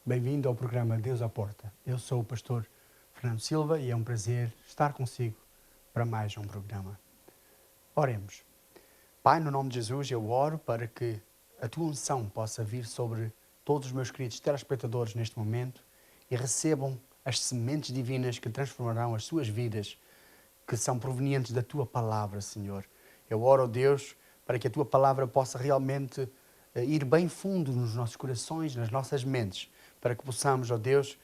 Bem-vindo ao programa Deus à Porta. Eu sou o pastor Fernando Silva e é um prazer estar consigo para mais um programa. Oremos. Pai, no nome de Jesus, eu oro para que a tua unção possa vir sobre todos os meus queridos telespectadores neste momento e recebam as sementes divinas que transformarão as suas vidas, que são provenientes da tua palavra, Senhor. Eu oro, Deus, para que a tua palavra possa realmente ir bem fundo nos nossos corações, nas nossas mentes, para que possamos, ó Deus,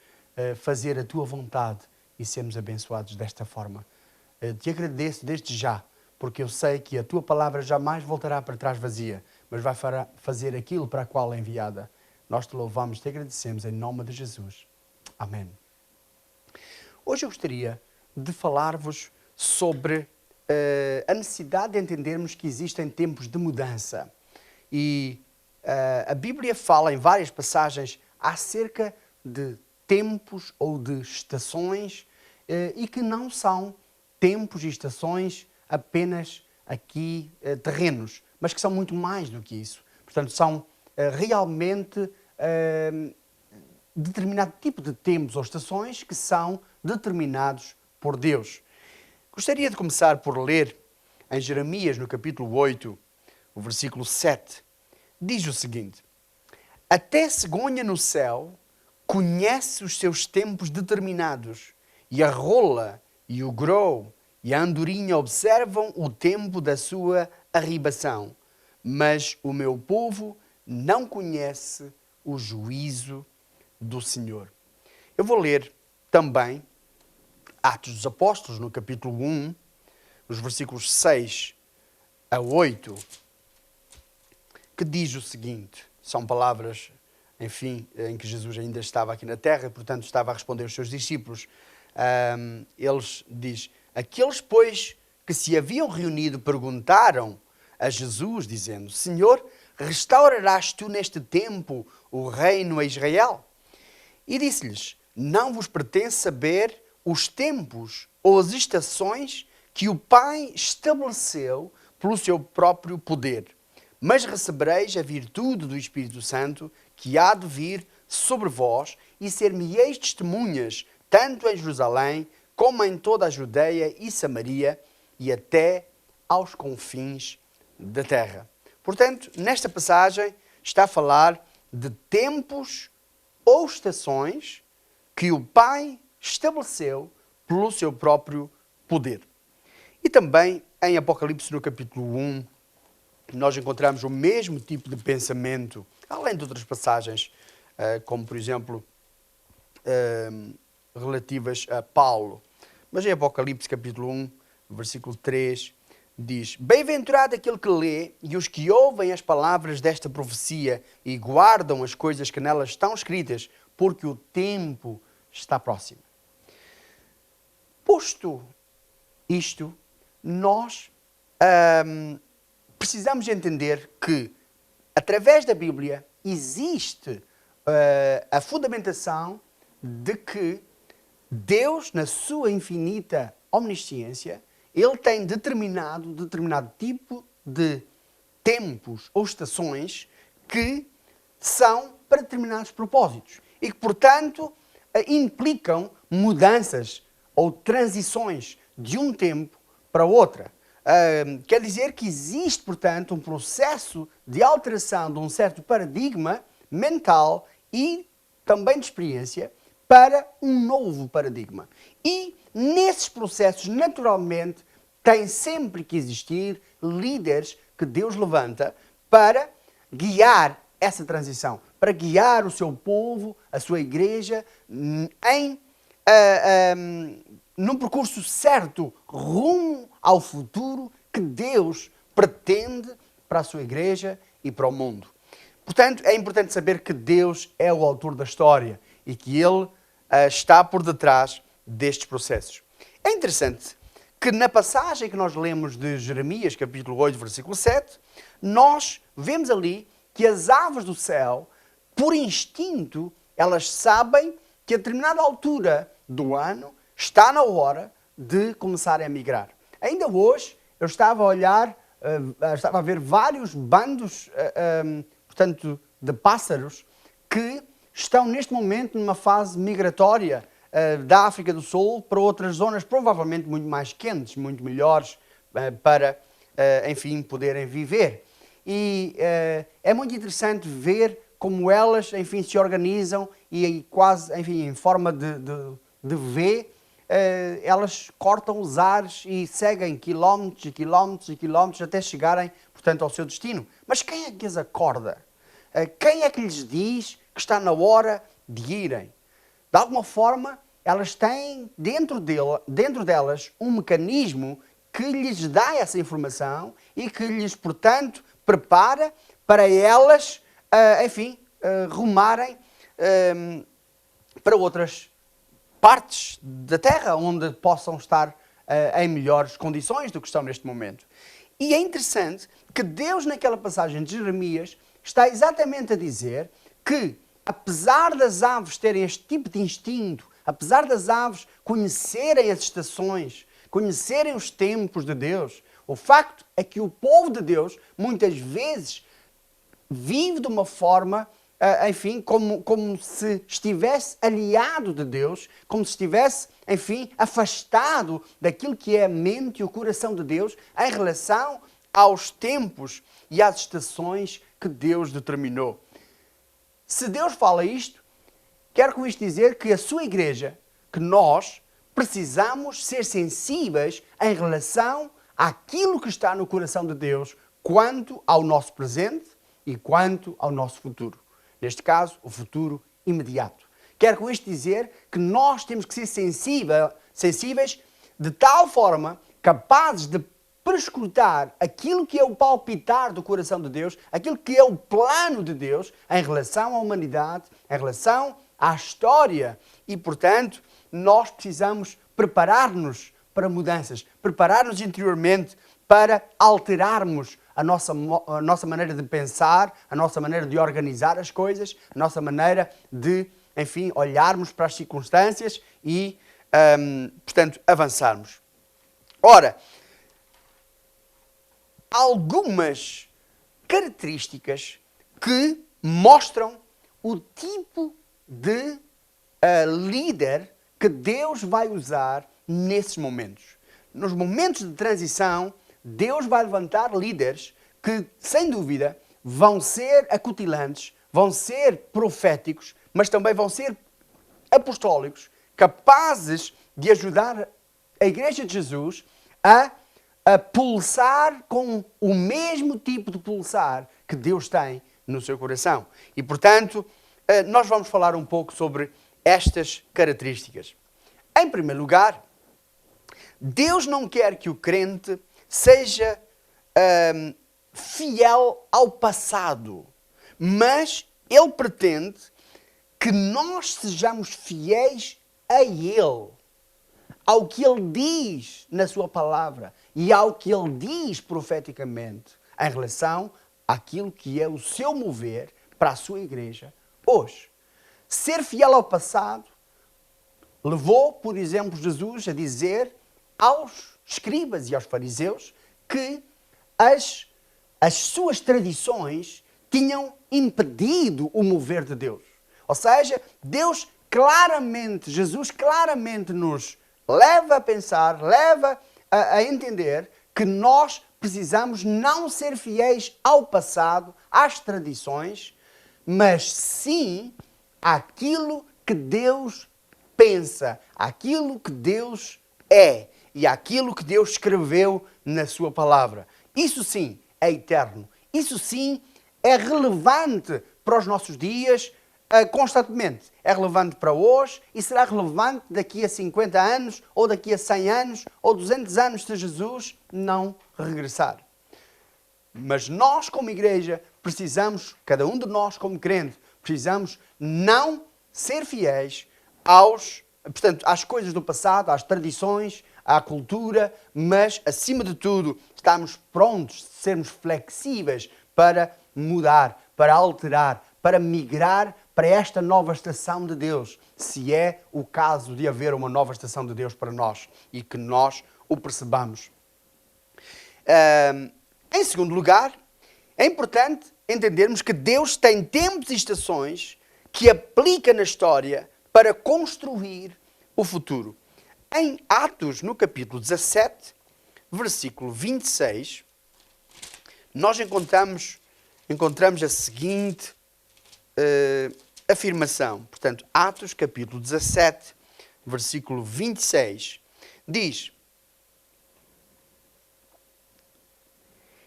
fazer a tua vontade e sermos abençoados desta forma. Te agradeço desde já, porque eu sei que a tua palavra jamais voltará para trás vazia, mas vai fazer aquilo para a qual é enviada. Nós te louvamos, te agradecemos em nome de Jesus. Amém. Hoje eu gostaria de falar-vos sobre a necessidade de entendermos que existem tempos de mudança. E a Bíblia fala em várias passagens acerca de tempos ou de estações e que não são tempos e estações apenas aqui terrenos, mas que são muito mais do que isso. Portanto, são realmente determinado tipo de tempos ou estações que são determinados por Deus. Gostaria de começar por ler em Jeremias, no capítulo 8, o versículo 7. Diz o seguinte: até cegonha no céu conhece os seus tempos determinados, e a rola, e o grou, e a andorinha observam o tempo da sua arribação. Mas o meu povo não conhece o juízo do Senhor. Eu vou ler também Atos dos Apóstolos, no capítulo 1, os versículos 6 a 8, que diz o seguinte. São palavras, enfim, em que Jesus ainda estava aqui na terra e, portanto, estava a responder aos seus discípulos. Eles diz: aqueles, pois, que se haviam reunido perguntaram a Jesus, dizendo: Senhor, restaurarás tu neste tempo o reino a Israel? E disse-lhes: não vos pertence saber os tempos ou as estações que o Pai estabeleceu pelo seu próprio poder. Mas recebereis a virtude do Espírito Santo, que há de vir sobre vós, e ser-me-eis testemunhas, tanto em Jerusalém, como em toda a Judeia e Samaria, e até aos confins da terra. Portanto, nesta passagem está a falar de tempos ou estações que o Pai estabeleceu pelo seu próprio poder. E também em Apocalipse, no capítulo 1, nós encontramos o mesmo tipo de pensamento, além de outras passagens, como por exemplo, relativas a Paulo. Mas em Apocalipse capítulo 1, versículo 3, diz: bem-aventurado aquele que lê e os que ouvem as palavras desta profecia e guardam as coisas que nelas estão escritas, porque o tempo está próximo. Posto isto, nós precisamos entender que, através da Bíblia, existe a fundamentação de que Deus, na sua infinita omnisciência, Ele tem determinado tipo de tempos ou estações que são para determinados propósitos e que, portanto, implicam mudanças ou transições de um tempo para outra. Quer dizer que existe, portanto, um processo de alteração de um certo paradigma mental e também de experiência para um novo paradigma. E nesses processos, naturalmente, tem sempre que existir líderes que Deus levanta para guiar essa transição, para guiar o seu povo, a sua igreja, num percurso certo, rumo ao futuro que Deus pretende para a sua igreja e para o mundo. Portanto, é importante saber que Deus é o autor da história e que Ele está por detrás destes processos. É interessante que na passagem que nós lemos de Jeremias, capítulo 8, versículo 7, nós vemos ali que as aves do céu, por instinto, elas sabem que a determinada altura do ano está na hora de começarem a migrar. Ainda hoje, eu estava a olhar, estava a ver vários bandos, portanto, de pássaros que estão neste momento numa fase migratória da África do Sul para outras zonas provavelmente muito mais quentes, muito melhores para, enfim, poderem viver. E é muito interessante ver como elas, enfim, se organizam e quase, enfim, em forma de V, elas cortam os ares e seguem quilómetros e quilómetros e quilómetros até chegarem, portanto, ao seu destino. Mas quem é que as acorda? Quem é que lhes diz que está na hora de irem? De alguma forma, elas têm dentro delas um mecanismo que lhes dá essa informação e que lhes, portanto, prepara para elas, enfim, rumarem para outras partes da Terra onde possam estar em melhores condições do que estão neste momento. E é interessante que Deus, naquela passagem de Jeremias, está exatamente a dizer que, apesar das aves terem este tipo de instinto, apesar das aves conhecerem as estações, conhecerem os tempos de Deus, o facto é que o povo de Deus, muitas vezes, vive de uma forma, enfim, como se estivesse aliado de Deus, como se estivesse, enfim, afastado daquilo que é a mente e o coração de Deus em relação aos tempos e às estações que Deus determinou. Se Deus fala isto, quero com isto dizer que a sua igreja, que nós precisamos ser sensíveis em relação àquilo que está no coração de Deus quanto ao nosso presente e quanto ao nosso futuro. Neste caso, o futuro imediato. Quero com isto dizer que nós temos que ser sensíveis de tal forma, capazes de prescrutar aquilo que é o palpitar do coração de Deus, aquilo que é o plano de Deus em relação à humanidade, em relação à história. E, portanto, nós precisamos preparar-nos para mudanças, preparar-nos interiormente para alterarmos a nossa maneira de pensar, a nossa maneira de organizar as coisas, a nossa maneira de, enfim, olharmos para as circunstâncias e, portanto, avançarmos. Ora, algumas características que mostram o tipo de líder que Deus vai usar nesses momentos. Nos momentos de transição, Deus vai levantar líderes que, sem dúvida, vão ser acutilantes, vão ser proféticos, mas também vão ser apostólicos, capazes de ajudar a Igreja de Jesus a pulsar com o mesmo tipo de pulsar que Deus tem no seu coração. E, portanto, nós vamos falar um pouco sobre estas características. Em primeiro lugar, Deus não quer que o crente seja fiel ao passado, mas Ele pretende que nós sejamos fiéis a Ele, ao que Ele diz na sua palavra e ao que Ele diz profeticamente em relação àquilo que é o seu mover para a sua igreja hoje. Ser fiel ao passado levou, por exemplo, Jesus a dizer aos escribas e aos fariseus que as suas tradições tinham impedido o mover de Deus. Ou seja, Jesus claramente nos leva a pensar, leva a entender que nós precisamos não ser fiéis ao passado, às tradições, mas sim àquilo que Deus pensa, àquilo que Deus é e àquilo que Deus escreveu na sua palavra. Isso sim é eterno. Isso sim é relevante para os nossos dias constantemente. É relevante para hoje e será relevante daqui a 50 anos, ou daqui a 100 anos, ou 200 anos, se Jesus não regressar. Mas nós, como igreja, precisamos, cada um de nós como crente, precisamos não ser fiéis às coisas do passado, às tradições, à cultura, mas, acima de tudo, estarmos prontos, sermos flexíveis para mudar, para alterar, para migrar para esta nova estação de Deus, se é o caso de haver uma nova estação de Deus para nós e que nós o percebamos. Em segundo lugar, é importante entendermos que Deus tem tempos e estações que aplica na história para construir o futuro. Em Atos, no capítulo 17, versículo 26, nós encontramos a seguinte afirmação. Portanto, Atos, capítulo 17, versículo 26, diz: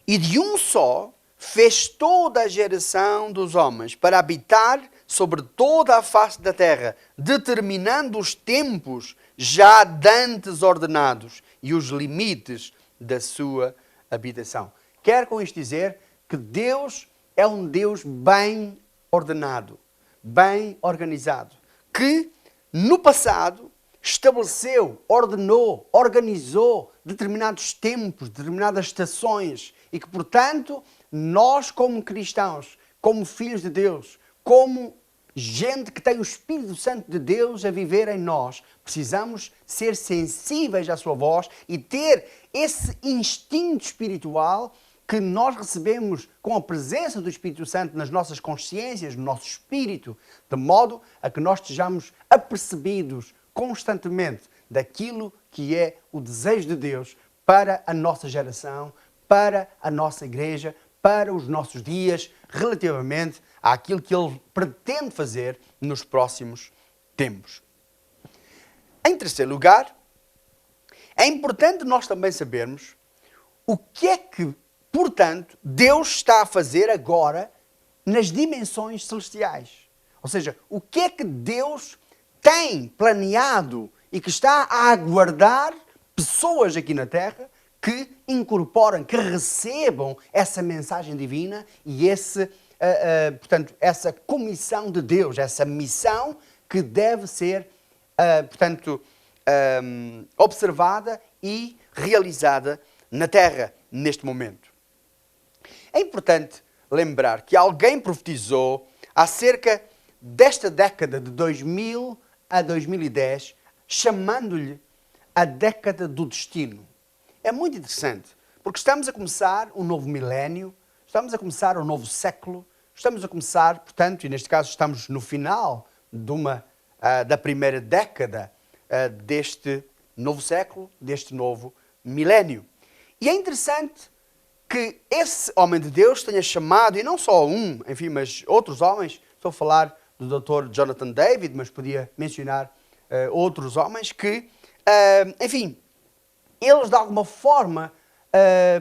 e de um só fez toda a geração dos homens para habitar sobre toda a face da terra, determinando os tempos já dantes ordenados e os limites da sua habitação. Quero com isto dizer que Deus é um Deus bem ordenado, bem organizado, que no passado estabeleceu, ordenou, organizou determinados tempos, determinadas estações e que, portanto, nós como cristãos, como filhos de Deus, como gente que tem o Espírito Santo de Deus a viver em nós, precisamos ser sensíveis à sua voz e ter esse instinto espiritual que nós recebemos com a presença do Espírito Santo nas nossas consciências, no nosso espírito, de modo a que nós estejamos apercebidos constantemente daquilo que é o desejo de Deus para a nossa geração, para a nossa igreja, para os nossos dias, relativamente àquilo que Ele pretende fazer nos próximos tempos. Em terceiro lugar, é importante nós também sabermos o que é que, portanto, Deus está a fazer agora nas dimensões celestiais. Ou seja, o que é que Deus tem planeado e que está a aguardar pessoas aqui na Terra que incorporem, que recebam essa mensagem divina e portanto, essa comissão de Deus, essa missão que deve ser, observada e realizada na Terra neste momento. É importante lembrar que alguém profetizou acerca desta década de 2000 a 2010, chamando-lhe a década do destino. É muito interessante, porque estamos a começar um novo milénio, estamos a começar um novo século, estamos a começar, portanto, e neste caso estamos no final da primeira década deste novo século, deste novo milénio. E é interessante que esse homem de Deus tenha chamado, e não só um, enfim, mas outros homens, estou a falar do Dr. Jonathan David, mas podia mencionar outros homens que, enfim, eles de alguma forma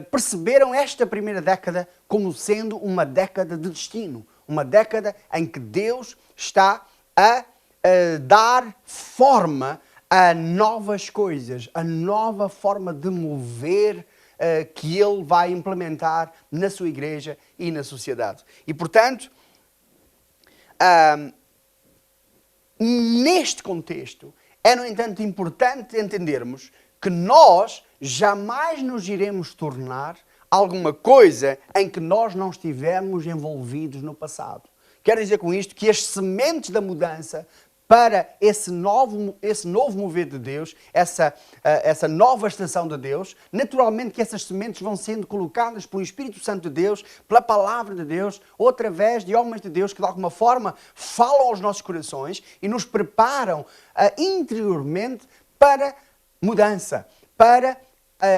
perceberam esta primeira década como sendo uma década de destino, uma década em que Deus está a dar forma a novas coisas, a nova forma de mover que Ele vai implementar na sua igreja e na sociedade. E, portanto, neste contexto, é, no entanto, importante entendermos que nós jamais nos iremos tornar alguma coisa em que nós não estivemos envolvidos no passado. Quero dizer com isto que as sementes da mudança para esse novo mover de Deus, essa nova estação de Deus, naturalmente que essas sementes vão sendo colocadas pelo Espírito Santo de Deus, pela Palavra de Deus, ou através de homens de Deus que de alguma forma falam aos nossos corações e nos preparam interiormente para mudança, para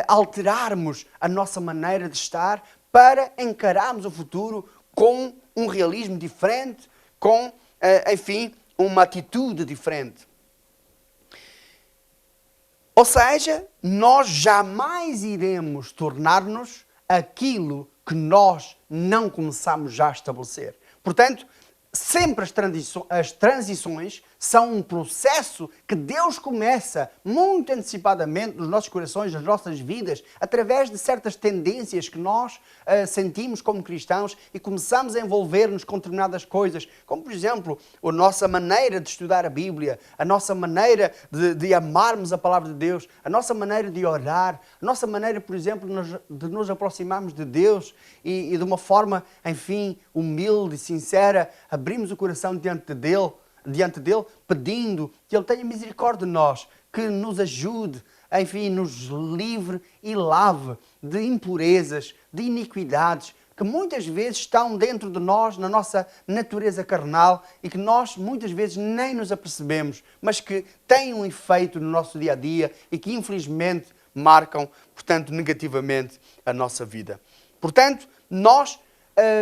alterarmos a nossa maneira de estar, para encararmos o futuro com um realismo diferente, com, enfim, uma atitude diferente. Ou seja, nós jamais iremos tornar-nos aquilo que nós não começamos já a estabelecer. Portanto, sempre as transições são um processo que Deus começa muito antecipadamente nos nossos corações, nas nossas vidas, através de certas tendências que nós sentimos como cristãos e começamos a envolver-nos com determinadas coisas, como, por exemplo, a nossa maneira de estudar a Bíblia, a nossa maneira de amarmos a Palavra de Deus, a nossa maneira de orar, a nossa maneira, por exemplo, de nos aproximarmos de Deus e de uma forma, enfim, humilde e sincera, abrimos o coração diante dele, pedindo que Ele tenha misericórdia de nós, que nos ajude, enfim, nos livre e lave de impurezas, de iniquidades, que muitas vezes estão dentro de nós, na nossa natureza carnal, e que nós muitas vezes nem nos apercebemos, mas que têm um efeito no nosso dia a dia e que infelizmente marcam, portanto, negativamente a nossa vida. Portanto, nós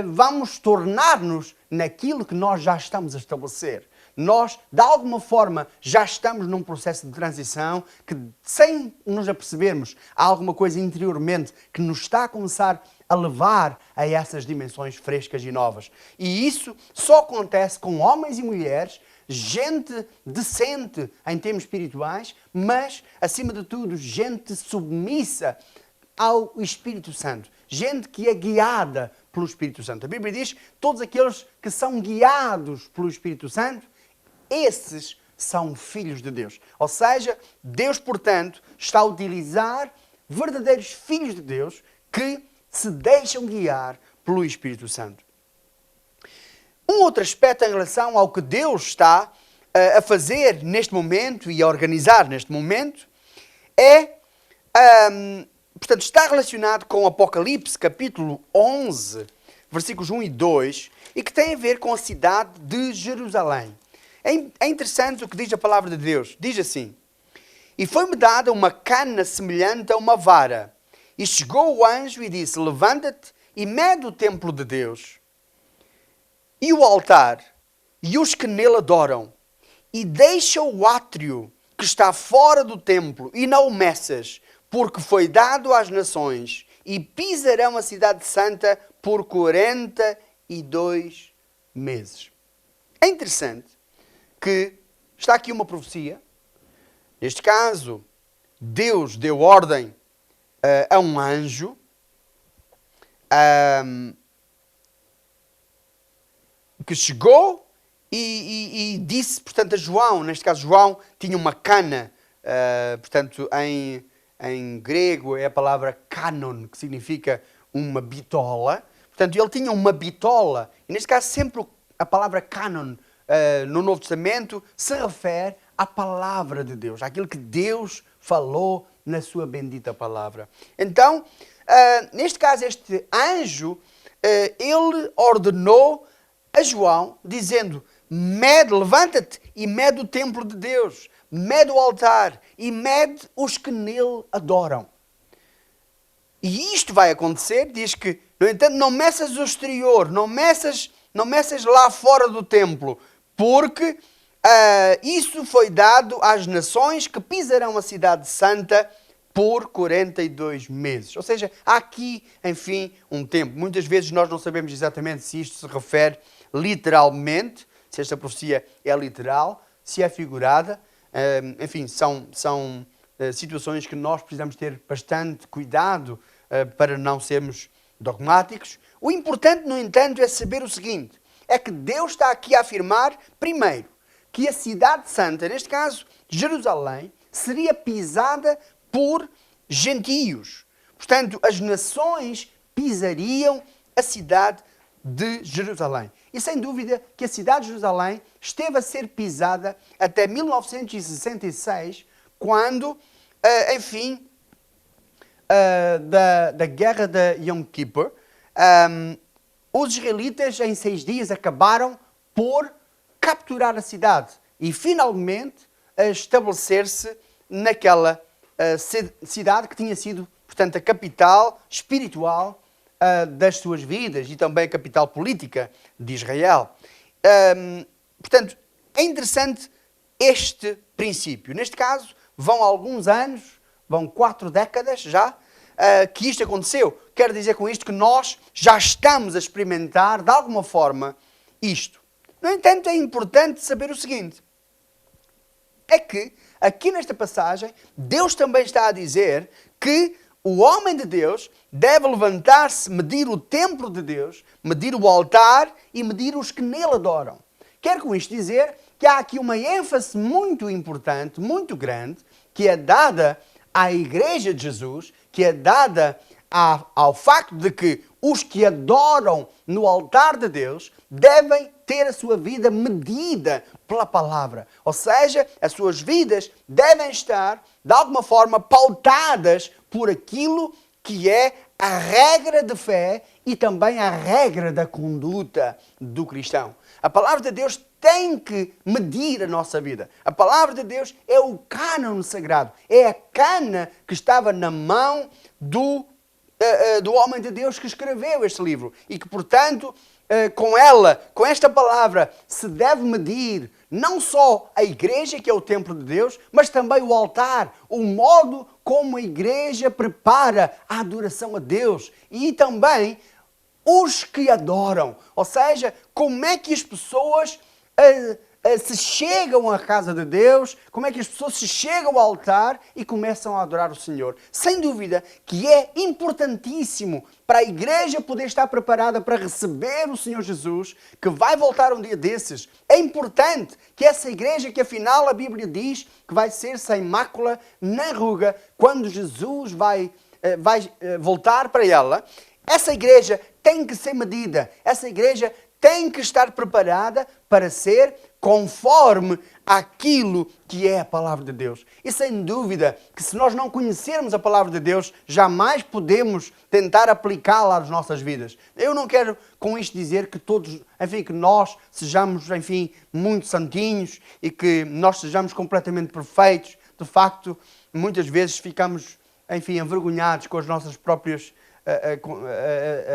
vamos tornar-nos naquilo que nós já estamos a estabelecer. Nós, de alguma forma, já estamos num processo de transição que, sem nos apercebermos, há alguma coisa interiormente que nos está a começar a levar a essas dimensões frescas e novas. E isso só acontece com homens e mulheres, gente decente em termos espirituais, mas, acima de tudo, gente submissa ao Espírito Santo. Gente que é guiada pelo Espírito Santo. A Bíblia diz que todos aqueles que são guiados pelo Espírito Santo, esses são filhos de Deus. Ou seja, Deus, portanto, está a utilizar verdadeiros filhos de Deus que se deixam guiar pelo Espírito Santo. Um outro aspecto em relação ao que Deus está a fazer neste momento e a organizar neste momento é, portanto, está relacionado com Apocalipse, capítulo 11, versículos 1 e 2, e que tem a ver com a cidade de Jerusalém. É interessante o que diz a palavra de Deus. Diz assim: E foi-me dada uma cana semelhante a uma vara, e chegou o anjo e disse: Levanta-te e mede o templo de Deus, e o altar, e os que nele adoram, e deixa o átrio que está fora do templo, e não o meças, porque foi dado às nações, e pisarão a cidade santa por 42 meses. É interessante que está aqui uma profecia. Neste caso, Deus deu ordem a um anjo que chegou e disse, portanto, a João. Neste caso, João tinha uma cana, portanto, em grego é a palavra canon, que significa uma bitola. Portanto, ele tinha uma bitola. E neste caso, sempre a palavra canon no Novo Testamento se refere à palavra de Deus, àquilo que Deus falou na sua bendita palavra. Então, neste caso, este anjo, ele ordenou a João, dizendo: levanta-te e mede o templo de Deus, mede o altar e mede os que nele adoram. E isto vai acontecer, diz que, no entanto, não meças o exterior, não meças lá fora do templo, porque isso foi dado às nações que pisarão a cidade santa por 42 meses. Ou seja, há aqui, enfim, um tempo. Muitas vezes nós não sabemos exatamente se isto se refere literalmente, se esta profecia é literal, se é figurada. Enfim, são situações que nós precisamos ter bastante cuidado para não sermos dogmáticos. O importante, no entanto, é saber o seguinte: é que Deus está aqui a afirmar, primeiro, que a cidade santa, neste caso Jerusalém, seria pisada por gentios. Portanto, as nações pisariam a cidade de Jerusalém. E sem dúvida que a cidade de Jerusalém esteve a ser pisada até 1966, quando, enfim, da guerra de Yom Kippur, os israelitas em 6 dias acabaram por capturar a cidade e finalmente estabelecer-se naquela cidade que tinha sido, portanto, a capital espiritual das suas vidas e também a capital política de Israel. Portanto, é interessante este princípio. Neste caso, vão alguns anos, vão 4 décadas já, que isto aconteceu. Quero dizer com isto que nós já estamos a experimentar, de alguma forma, isto. No entanto, é importante saber o seguinte: é que, aqui nesta passagem, Deus também está a dizer que o homem de Deus deve levantar-se, medir o templo de Deus, medir o altar e medir os que nele adoram. Quero com isto dizer que há aqui uma ênfase muito importante, muito grande, que é dada à Igreja de Jesus, que é dada ao facto de que os que adoram no altar de Deus devem ter a sua vida medida pela palavra. Ou seja, as suas vidas devem estar, de alguma forma, pautadas por aquilo que é a regra de fé e também a regra da conduta do cristão. A palavra de Deus tem que medir a nossa vida. A palavra de Deus é o cânone sagrado. É a cana que estava na mão do homem de Deus que escreveu este livro. E que, portanto, com esta palavra, se deve medir não só a igreja, que é o templo de Deus, mas também o altar, o modo como a igreja prepara a adoração a Deus. E também os que adoram. Ou seja, como é que as pessoas se chegam à casa de Deus, como é que as pessoas se chegam ao altar e começam a adorar o Senhor. Sem dúvida que é importantíssimo para a igreja poder estar preparada para receber o Senhor Jesus, que vai voltar um dia desses. É importante que essa igreja, que afinal a Bíblia diz que vai ser sem mácula nem ruga, quando Jesus vai voltar para ela, essa igreja tem que ser medida, essa igreja tem que estar preparada para ser conforme aquilo que é a palavra de Deus. E sem dúvida que se nós não conhecermos a palavra de Deus, jamais podemos tentar aplicá-la às nossas vidas. Eu não quero com isto dizer que todos, que nós sejamos, muito santinhos e que nós sejamos completamente perfeitos. De facto, muitas vezes ficamos, envergonhados com as nossas próprias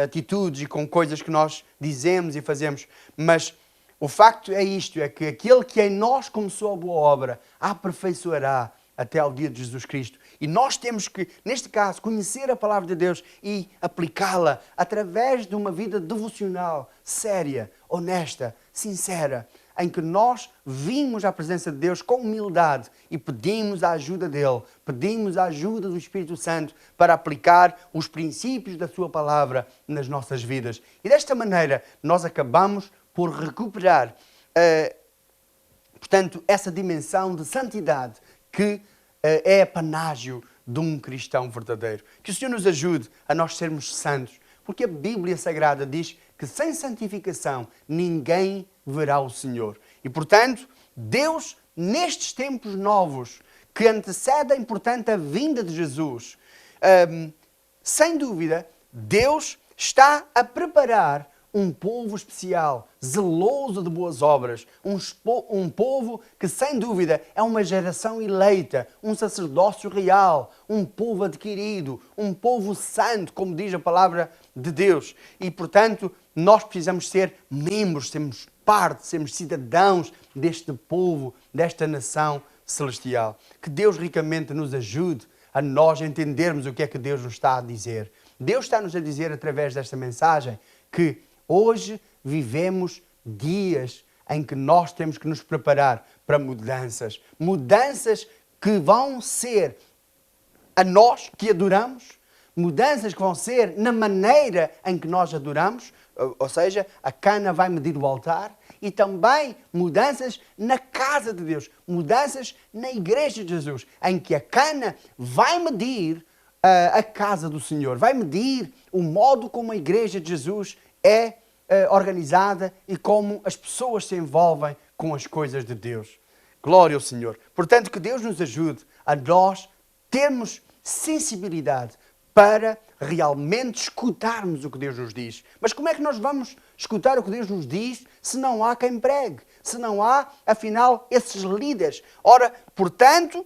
atitudes e com coisas que nós dizemos e fazemos, mas o facto é isto, é que aquele que em nós começou a boa obra a aperfeiçoará até ao dia de Jesus Cristo. E nós temos que, neste caso, conhecer a palavra de Deus e aplicá-la através de uma vida devocional, séria, honesta, sincera, em que nós vimos à presença de Deus com humildade e pedimos a ajuda dEle, pedimos a ajuda do Espírito Santo para aplicar os princípios da sua palavra nas nossas vidas. E desta maneira nós acabamos por recuperar, portanto, essa dimensão de santidade que é panágio de um cristão verdadeiro. Que o Senhor nos ajude a nós sermos santos, porque a Bíblia Sagrada diz que sem santificação ninguém verá o Senhor. E, portanto, Deus, nestes tempos novos, que antecedem, portanto, a vinda de Jesus, sem dúvida, Deus está a preparar um povo especial, zeloso de boas obras, um povo que, sem dúvida, é uma geração eleita, um sacerdócio real, um povo adquirido, um povo santo, como diz a palavra de Deus. E, portanto, nós precisamos ser membros, sermos parte, sermos cidadãos deste povo, desta nação celestial. Que Deus ricamente nos ajude a nós entendermos o que é que Deus nos está a dizer. Deus está-nos a dizer, através desta mensagem, que hoje vivemos dias em que nós temos que nos preparar para mudanças. Mudanças que vão ser a nós que adoramos, mudanças que vão ser na maneira em que nós adoramos, ou seja, a cana vai medir o altar, e também mudanças na casa de Deus, mudanças na igreja de Jesus, em que a cana vai medir a casa do Senhor, vai medir o modo como a igreja de Jesus é organizada e como as pessoas se envolvem com as coisas de Deus. Glória ao Senhor. Portanto, que Deus nos ajude a nós termos sensibilidade para realmente escutarmos o que Deus nos diz. Mas como é que nós vamos escutar o que Deus nos diz se não há quem pregue? Se não há, afinal, esses líderes? Ora, portanto,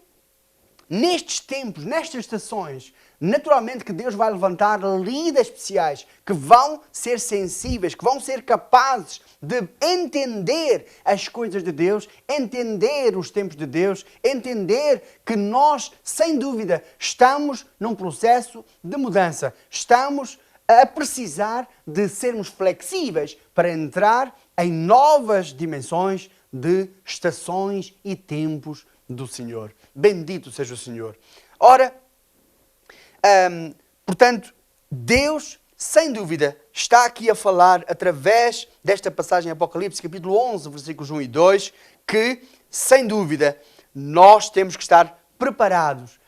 nestes tempos, nestas estações, naturalmente que Deus vai levantar líderes especiais que vão ser sensíveis, que vão ser capazes de entender as coisas de Deus, entender os tempos de Deus, entender que nós, sem dúvida, estamos num processo de mudança. Estamos a precisar de sermos flexíveis para entrar em novas dimensões de estações e tempos do Senhor. Bendito seja o Senhor. Ora, portanto, Deus, sem dúvida, está aqui a falar através desta passagem em Apocalipse, capítulo 11, versículos 1 e 2, que, sem dúvida, nós temos que estar preparados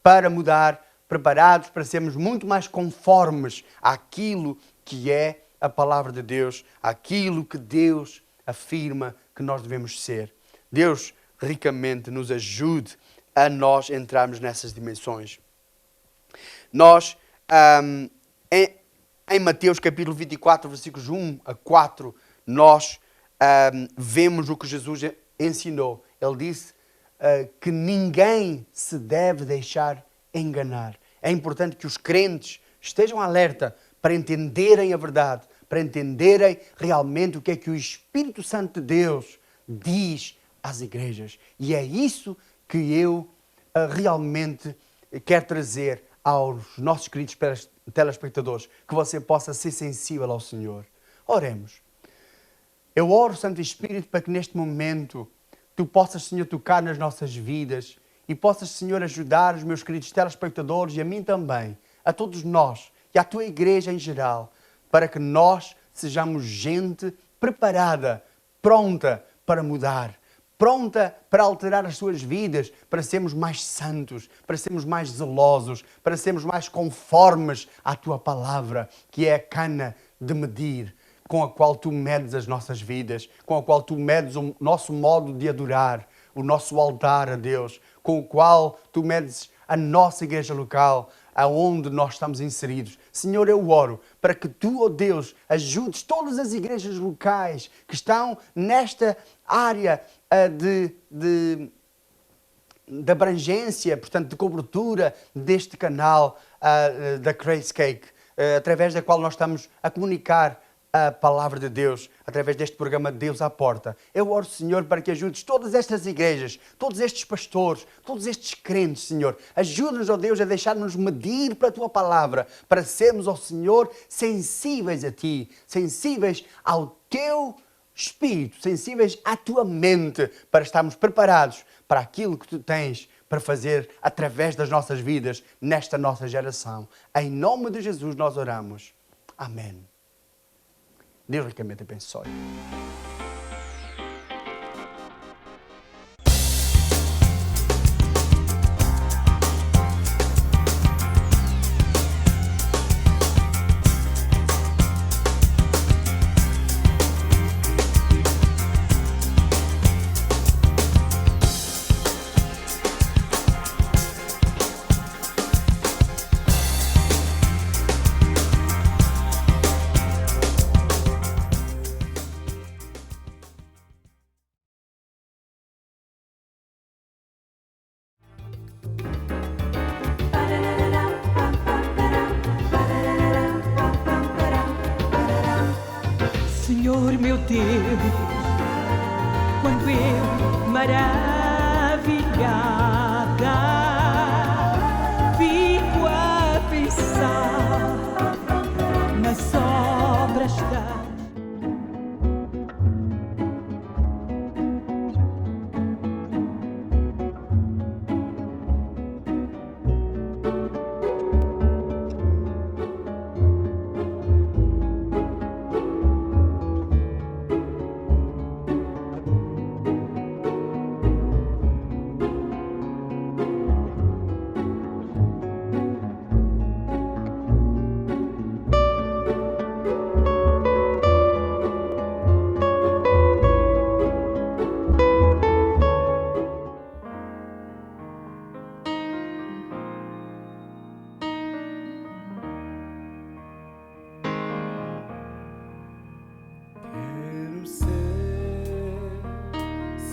para mudar, preparados para sermos muito mais conformes àquilo que é a palavra de Deus, àquilo que Deus afirma que nós devemos ser. Deus ricamente nos ajude a nós entrarmos nessas dimensões. Nós Em Mateus capítulo 24, versículos 1 a 4, nós vemos o que Jesus ensinou. Ele disse que ninguém se deve deixar enganar. É importante que os crentes estejam alerta para entenderem a verdade, para entenderem realmente o que é que o Espírito Santo de Deus diz às igrejas. E é isso que eu realmente quero trazer aos nossos queridos telespectadores, que você possa ser sensível ao Senhor. Oremos. Eu oro, Santo Espírito, para que neste momento Tu possas, Senhor, tocar nas nossas vidas e possas, Senhor, ajudar os meus queridos telespectadores e a mim também, a todos nós e à Tua igreja em geral, para que nós sejamos gente preparada, pronta para mudar, pronta para alterar as suas vidas, para sermos mais santos, para sermos mais zelosos, para sermos mais conformes à Tua palavra, que é a cana de medir, com a qual Tu medes as nossas vidas, com a qual Tu medes o nosso modo de adorar, o nosso altar a Deus, com o qual Tu medes a nossa igreja local, aonde nós estamos inseridos. Senhor, eu oro para que Tu, ó Deus, ajudes todas as igrejas locais que estão nesta área de abrangência, portanto, de cobertura deste canal da Grace Cake, através da qual nós estamos a comunicar a palavra de Deus, através deste programa Deus à Porta. Eu oro, Senhor, para que ajudes todas estas igrejas, todos estes pastores, todos estes crentes, Senhor. Ajuda-nos, ó Deus, a deixar-nos medir para a Tua palavra, para sermos, ó Senhor, sensíveis a Ti, sensíveis ao Teu Espírito, sensíveis à Tua mente, para estarmos preparados para aquilo que Tu tens para fazer através das nossas vidas nesta nossa geração. Em nome de Jesus nós oramos. Amém. Deus ricamente abençoe. Senhor meu Deus, quando eu, maravilhada, fico a pensar nas obras das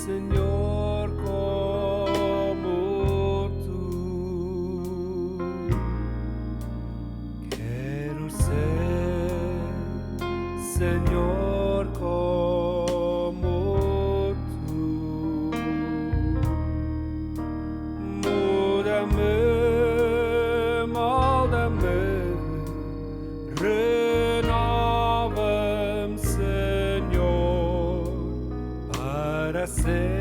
Senhor, como Tu, quero ser, Senhor, como Tu, muda-me, molda-me, renova-me, Senhor, para ser